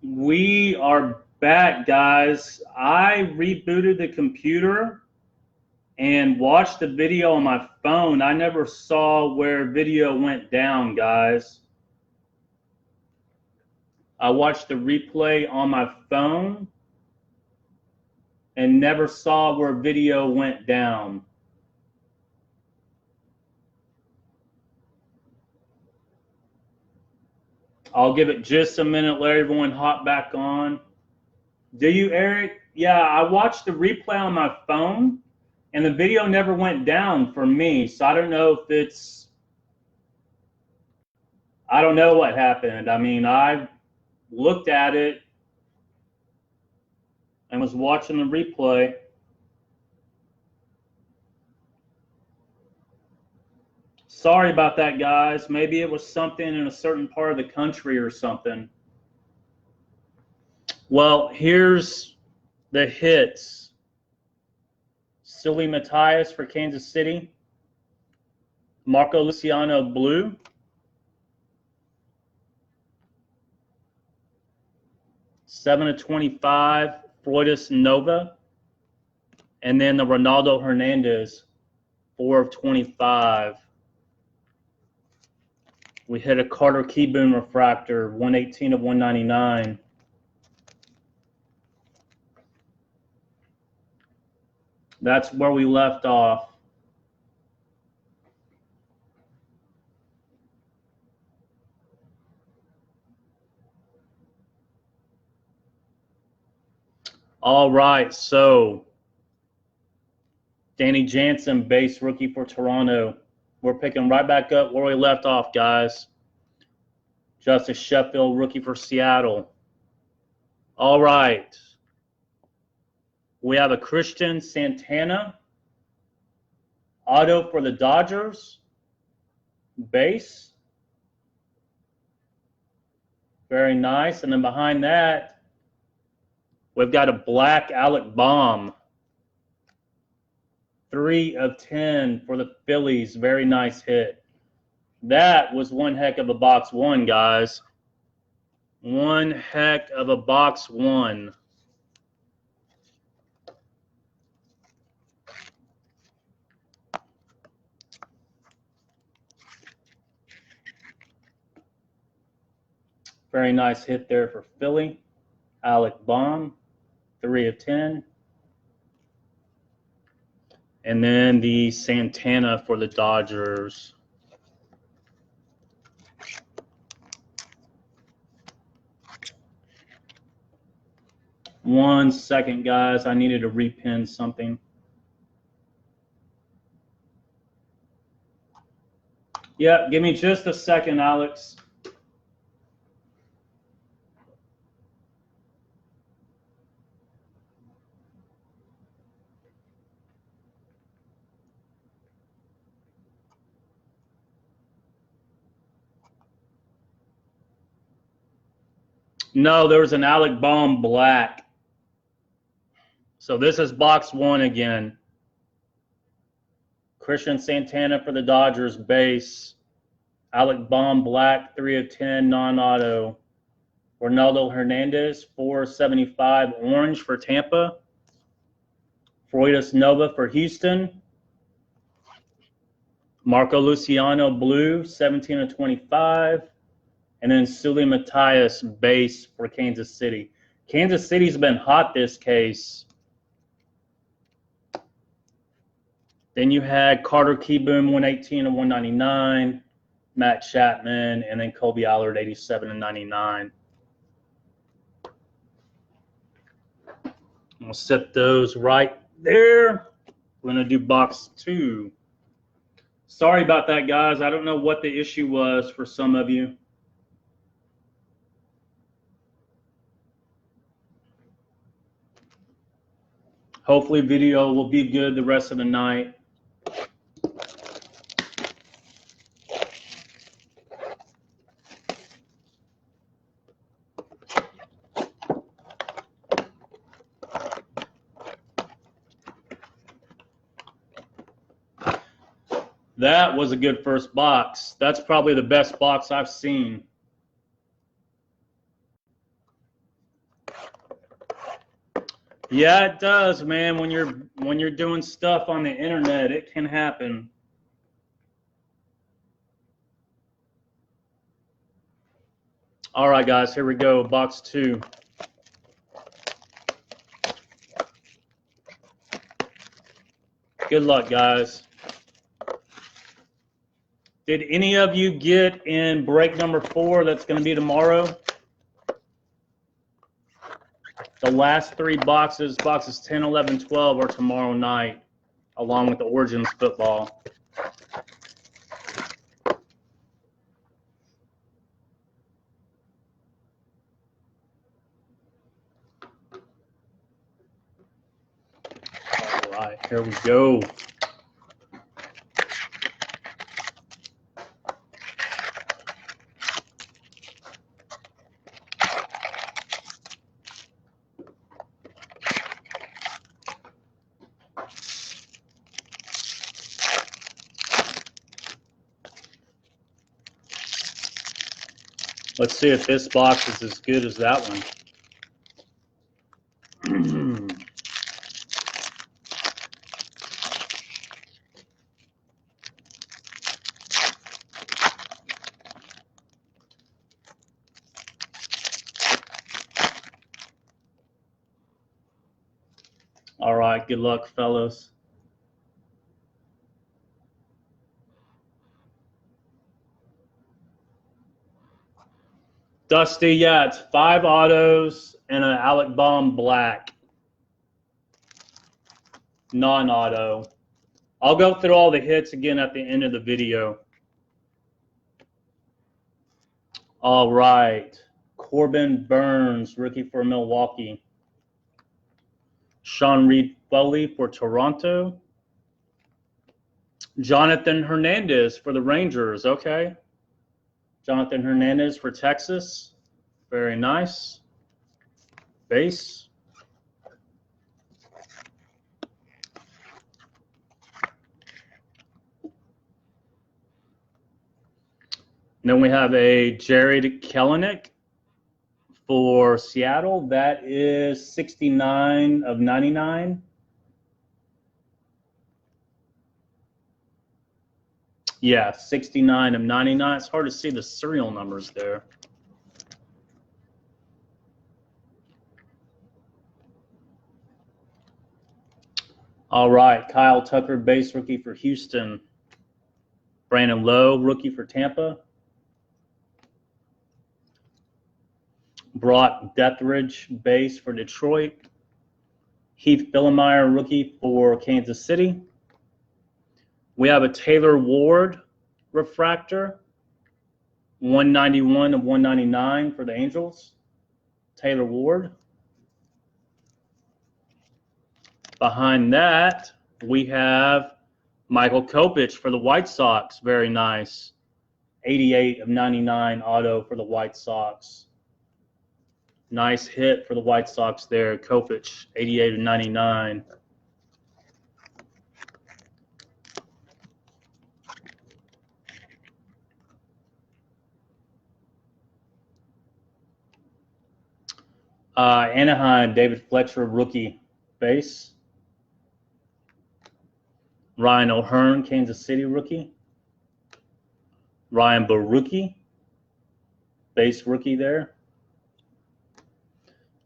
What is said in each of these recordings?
We are back, guys. I rebooted the computer and watched the video on my phone. I never saw where video went down, guys. I watched the replay on my phone and never saw where video went down. I'll give it just a minute, let everyone hop back on. Do you, Eric? Yeah, I watched the replay on my phone and the video never went down for me. So I don't know if I don't know what happened. I mean, I looked at it and was watching the replay. Sorry about that, guys. Maybe it was something in a certain part of the country or something. Well, here's the hits. Silly Matthias for Kansas City. Marco Luciano blue. $7/25, Freudis Nova. And then the Ronaldo Hernandez, 4/25. We hit a Carter Keyboom refractor, 118/199. That's where we left off. All right, so Danny Jansen, base rookie for Toronto. We're picking right back up where we left off, guys. Justice Sheffield, rookie for Seattle. All right. We have a Christian Santana, auto for the Dodgers, base. Very nice. And then behind that, we've got a black Alec Baum. 3/10 for the Phillies. Very nice hit. That was one heck of a box one, guys. One heck of a box one. Very nice hit there for Philly. Alec Baum, 3/10. And then the Santana for the Dodgers. One second, guys. I needed to repin something. Yeah, give me just a second, Alex. No, there was an Alec Baum black. So this is box one again. Christian Santana for the Dodgers, base. Alec Baum black, 3/10, non-auto. Ronaldo Hernandez, 4/75, orange for Tampa. Freudis Nova for Houston. Marco Luciano blue, 17/25. And then Sully Matthias base for Kansas City. Kansas City's been hot this case. Then you had Carter Keyboom, 118/199. Matt Chapman, and then Kobe Allard, 87/99. We'll set those right there. We're going to do box two. Sorry about that, guys. I don't know what the issue was for some of you. Hopefully video will be good the rest of the night. That was a good first box. That's probably the best box I've seen. Yeah, it does, man. When you're doing stuff on the internet, it can happen. All right, guys, here we go. Box 2. Good luck, guys. Did any of you get in break number 4? That's going to be tomorrow. The last 3 boxes, boxes 10, 11, 12, are tomorrow night, along with the Origins football. All right, here we go. Let's see if this box is as good as that one. All right, good luck, fellas. Dusty, yeah, it's 5 autos and an Alec Baum black. Non-auto. I'll go through all the hits again at the end of the video. All right. Corbin Burns, rookie for Milwaukee. Sean Reed Foley for Toronto. Jonathan Hernandez for the Rangers. Okay. Jonathan Hernandez for Texas. Very nice. Base. And then we have a Jared Kelenic for Seattle. That is 69 of 99. Yeah, 69 of 99. It's hard to see the serial numbers there. All right, Kyle Tucker, base rookie for Houston. Brandon Lowe, rookie for Tampa. Brock Deathridge, base for Detroit. Heath Fillemeyer, rookie for Kansas City. We have a Taylor Ward refractor, 191 of 199 for the Angels. Taylor Ward. Behind that, we have Michael Kopech for the White Sox. Very nice. 88 of 99 auto for the White Sox. Nice hit for the White Sox there. Kopech, 88 of 99. Anaheim, David Fletcher, rookie, base. Ryan O'Hearn, Kansas City, rookie. Ryan Barucki, base rookie there.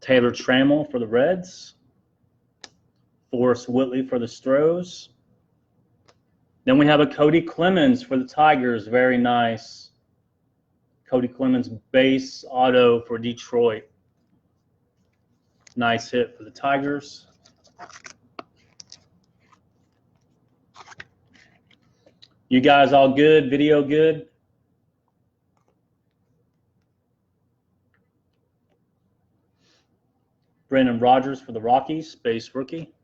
Taylor Trammell for the Reds. Forrest Whitley for the Stros. Then we have a Cody Clemens for the Tigers. Very nice. Cody Clemens, base auto for Detroit. Nice hit for the Tigers. You guys all good? Video good? Brendan Rodgers for the Rockies, base rookie.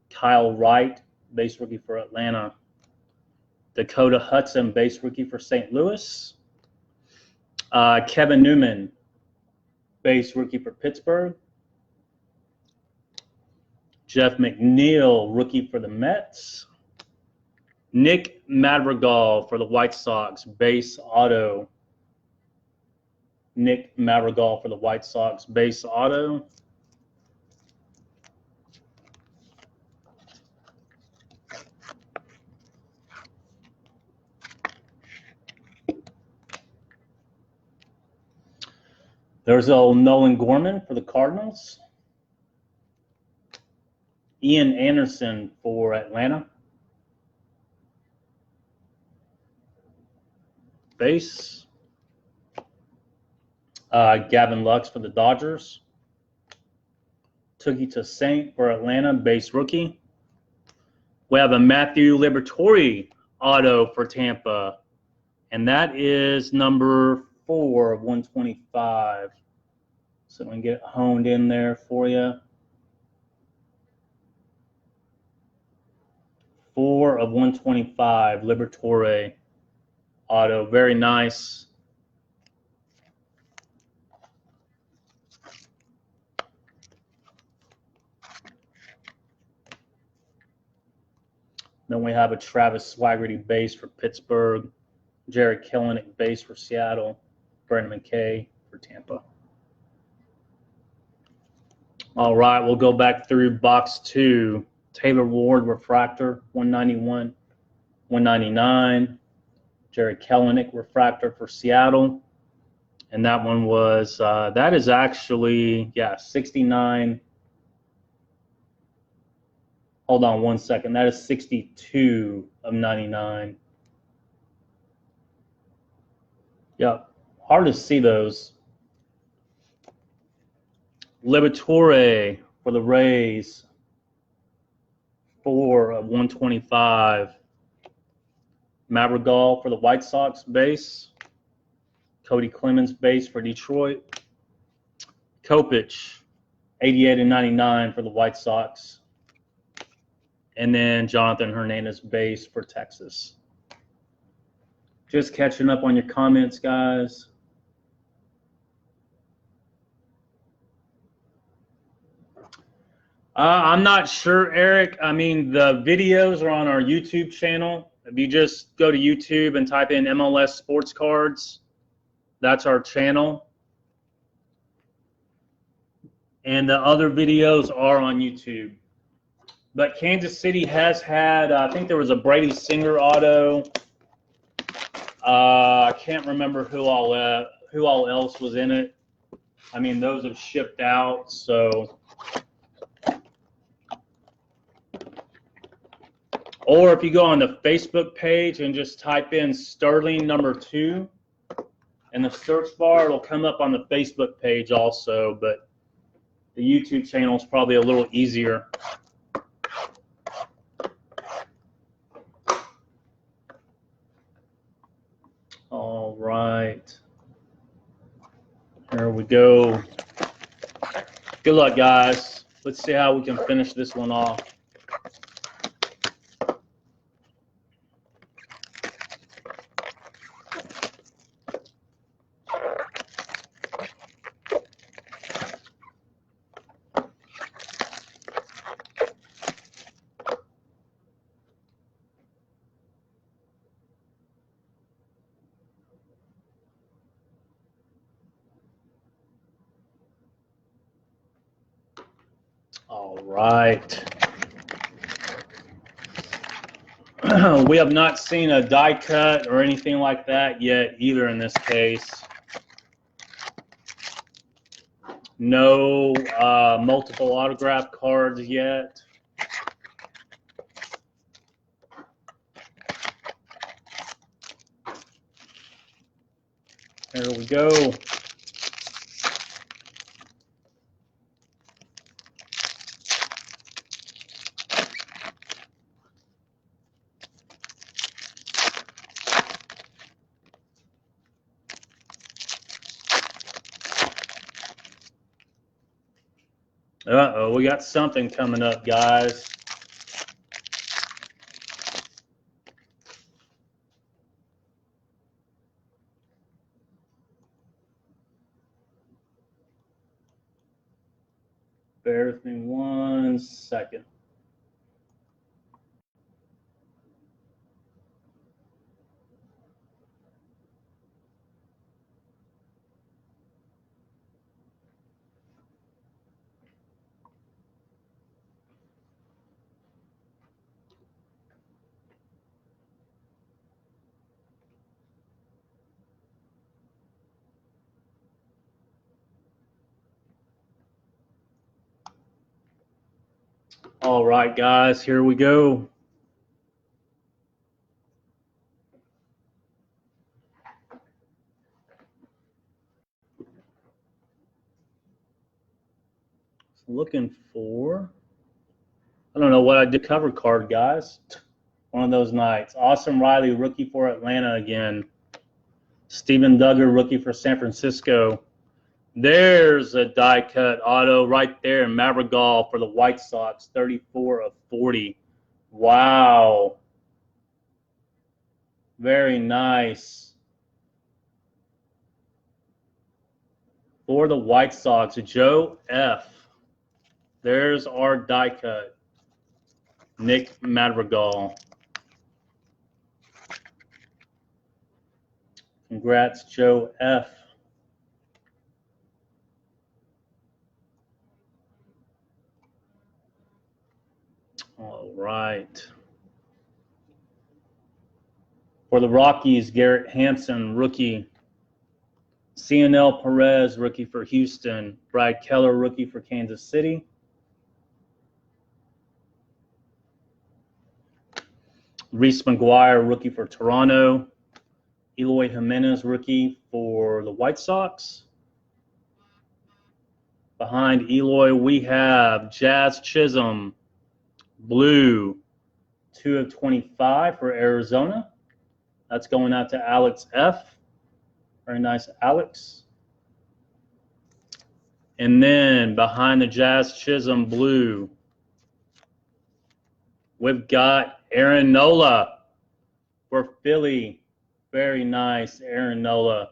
Kyle Wright, base rookie for Atlanta. Dakota Hudson, base rookie for St. Louis. Kevin Newman, base rookie for Pittsburgh. Jeff McNeil, rookie for the Mets. Nick Madrigal for the White Sox, base auto. Nick Madrigal for the White Sox, base auto. There's old Nolan Gorman for the Cardinals. Ian Anderson for Atlanta. Base. Gavin Lux for the Dodgers. Touki Toussaint for Atlanta, base rookie. We have a Matthew Liberatore auto for Tampa, and that is number 4 of 125. So we can get it honed in there for you. 4 of 125, Liberatore auto. Very nice. Then we have a Travis Swaggerty base for Pittsburgh, Jared Kelenic base for Seattle, Brendan McKay for Tampa. All right, we'll go back through box 2. Taylor Ward refractor, 191, 199. Jared Kelenic refractor for Seattle. And that one was, that is actually, 69. Hold on one second. That is 62 of 99. Yep, hard to see those. Liberatore for the Rays, 4 of 125. Madrigal for the White Sox base. Cody Clemens base for Detroit. Kopech, 88 and 99 for the White Sox. And then Jonathan Hernandez base for Texas. Just catching up on your comments, guys. I'm not sure, Eric. I mean, the videos are on our YouTube channel. If you just go to YouTube and type in MLS Sports Cards, that's our channel. And the other videos are on YouTube. But Kansas City has had, I think there was a Brady Singer auto. I can't remember who all else was in it. I mean, those have shipped out, so. Or if you go on the Facebook page and just type in Sterling number 2 in the search bar, it'll come up on the Facebook page also, but the YouTube channel is probably a little easier. All right. Here we go. Good luck, guys. Let's see how we can finish this one off. All right. We have not seen a die cut or anything like that yet either in this case. No multiple autograph cards yet. There we go. Uh-oh, we got something coming up, guys. Bear with me 1 second. All right, guys, here we go. Looking for, I don't know what I did cover card, guys. One of those nights. Austin Riley, rookie for Atlanta again. Steven Duggar, rookie for San Francisco. There's a die cut auto right there. Madrigal for the White Sox, 34 of 40. Wow. Very nice. For the White Sox, Joe F. There's our die cut. Nick Madrigal. Congrats, Joe F. All right. For the Rockies, Garrett Hampson, rookie. CNL Perez, rookie for Houston. Brad Keller, rookie for Kansas City. Reese McGuire, rookie for Toronto. Eloy Jimenez, rookie for the White Sox. Behind Eloy, we have Jazz Chisholm, blue, 2 of 25 for Arizona. That's going out to Alex F. Very nice, Alex. And then behind the Jazz Chisholm blue, we've got Aaron Nola for Philly. Very nice, Aaron Nola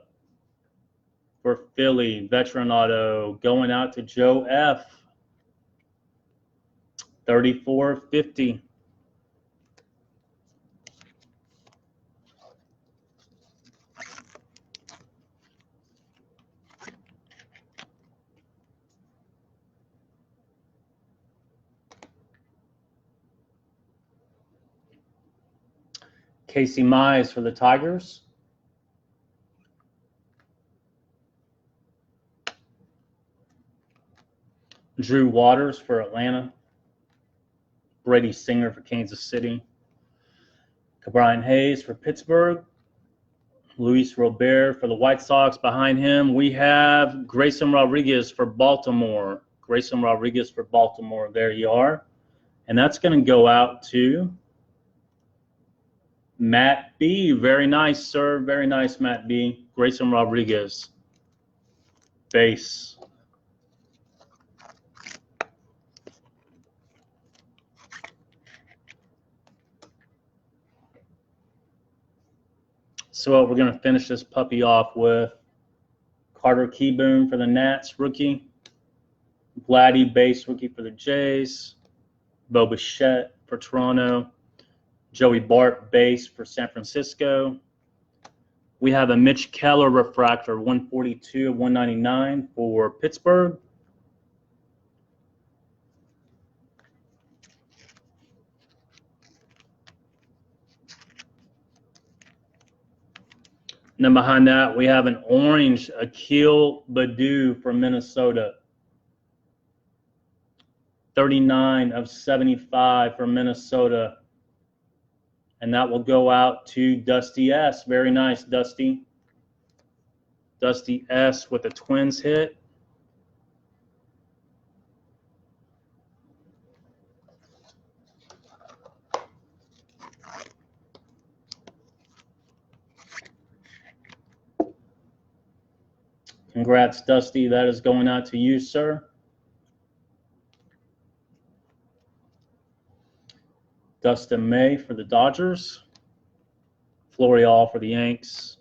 for Philly. Veteran auto going out to Joe F. 34-50. Casey Mize for the Tigers. Drew Waters for Atlanta. Brady Singer for Kansas City. Cabrian Hayes for Pittsburgh. Luis Robert for the White Sox. Behind him, we have Grayson Rodriguez for Baltimore. Grayson Rodriguez for Baltimore. There you are. And that's going to go out to Matt B. Very nice, sir. Very nice, Matt B. Grayson Rodriguez. Base. So we're going to finish this puppy off with Carter Keyboom for the Nats, rookie. Vladdy, base, rookie for the Jays. Bo Bichette for Toronto. Joey Bart, base for San Francisco. We have a Mitch Keller refractor, 142 of 199 for Pittsburgh. And then behind that, we have an orange Akil Baddoo for Minnesota. 39 of 75 for Minnesota. And that will go out to Dusty S. Very nice, Dusty. Dusty S with a Twins hit. Congrats, Dusty. That is going out to you, sir. Dustin May for the Dodgers. Florial for the Yanks.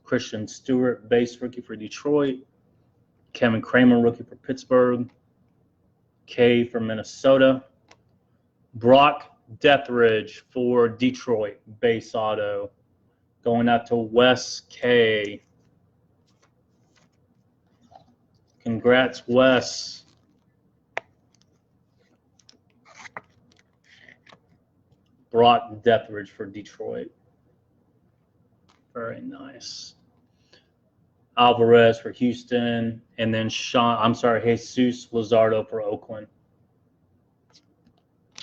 Christian Stewart, base rookie for Detroit. Kevin Kramer, rookie for Pittsburgh. K for Minnesota. Brock Deathridge for Detroit, base auto. Going out to Wes K. Congrats, Wes. Brock Deathridge for Detroit. Very nice. Alvarez for Houston, and then Jesus Luzardo for Oakland.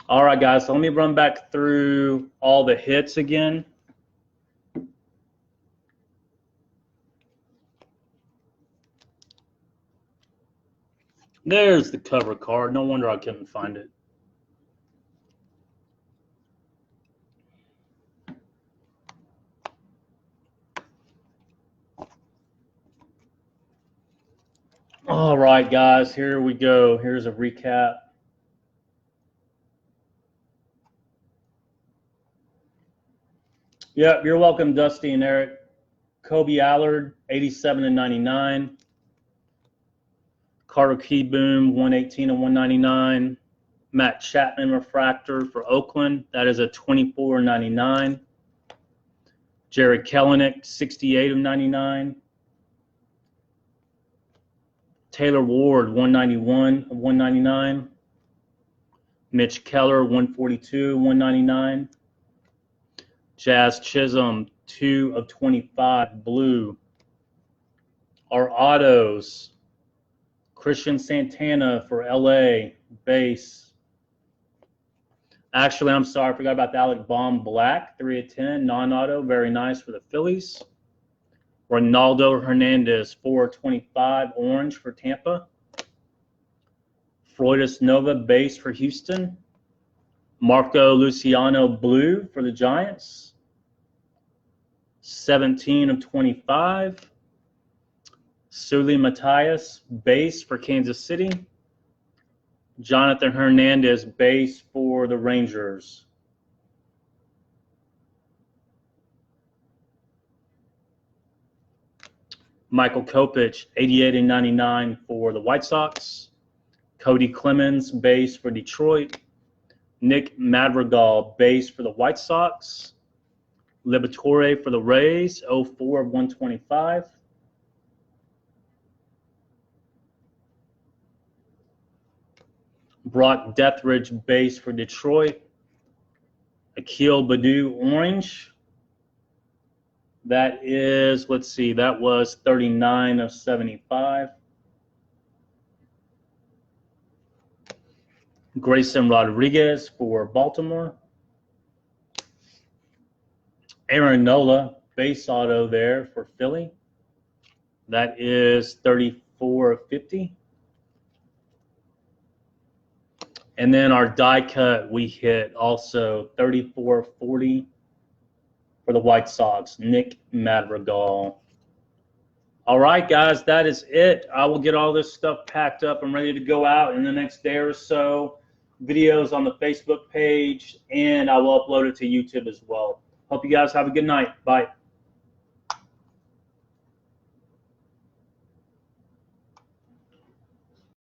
All right, guys, so let me run back through all the hits again. There's the cover card. No wonder I couldn't find it. All right, guys, here we go. Here's a recap. Yep, you're welcome, Dusty and Eric. Kobe Allard, 87 and 99. Carter Keyboom, 118 and 199. Matt Chapman refractor for Oakland. That is a 24.99. Jared Kelenic, 68 of 99. Taylor Ward, 191 of 199. Mitch Keller, 142, 199. Jazz Chisholm, 2 of 25, blue. Our autos, Christian Santana for LA, base. Actually, I'm sorry, I forgot about the Alec Baum black, 3 of 10, non-auto, very nice for the Phillies. Ronaldo Hernandez, 4 of 25, orange for Tampa. Freudis Nova, base for Houston. Marco Luciano, blue for the Giants. 17 of 25. Sully Matias, base for Kansas City. Jonathan Hernandez, base for the Rangers. Michael Kopech, 88 and 99 for the White Sox. Cody Clemens, base for Detroit. Nick Madrigal, base for the White Sox. Liberatore for the Rays, 04 of 125. Brock Deathridge, base for Detroit. Akil Baddoo, orange. That is, let's see, that was 39 of 75. Grayson Rodriguez for Baltimore. Aaron Nola, base auto there for Philly. That is 34 of 50. And then our die cut, we hit also 34 of 40 for the White Sox, Nick Madrigal. All right, guys, that is it. I will get all this stuff packed up and ready to go out in the next day or so. Videos on the Facebook page, and I will upload it to YouTube as well. Hope you guys have a good night. Bye.